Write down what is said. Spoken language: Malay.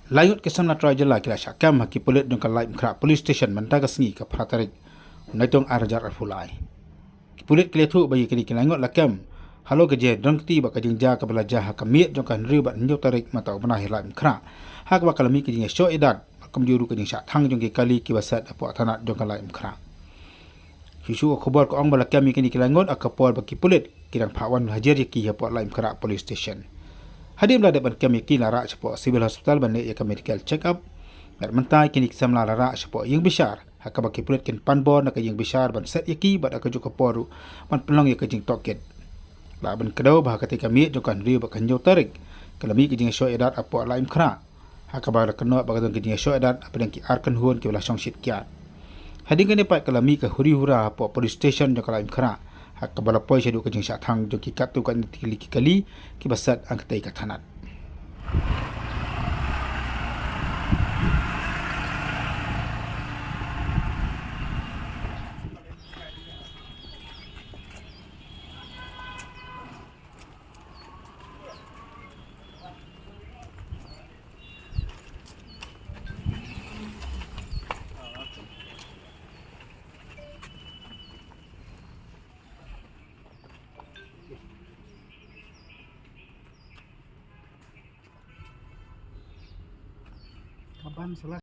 Layut kesan na try jela kila syakam haki polit dong ka laim kra police station mentaga sengi ka pratarik unatong arjar arfulai. Polit kile thu bagi kini kilangot lakam halo keje dong ti ba kajing ja ka belajar hakamiet dong kan riu ba nyu tarik mata bana hilaim kra hak ba kalami kajing syo edat kam juru kajing syak thang jong ki kali ki basat apo tanat dong ka laim kra. Susu khabar ko ong bala kami kini kilangot akapol bagi polit kirang phawan hajar ki apo laim kra police station. Hadim la depan kami kini lara sepo civil hospital bane ya medical check up. Mat mentai kini samla lara sepo yang besar. Haka baki pulit kin panbon nak yang besar ban set yaki bad aka juga poru man pelong ya kajing toket. La ban kedau bah ketika mi jokan riu bakan jo tarik. Kalami kajing syo edat apo laim kra. Haka ba keno bagatong kajing syo edat apa yang ki arkan huon ki belah song sit kiat. Hadim kini pat kalami ka huri hura apo police station jo laim kra. Hak bala poi sedu kajing syak thang jo ki katu kan kali ki basat angkai ka tanat. Kapan salah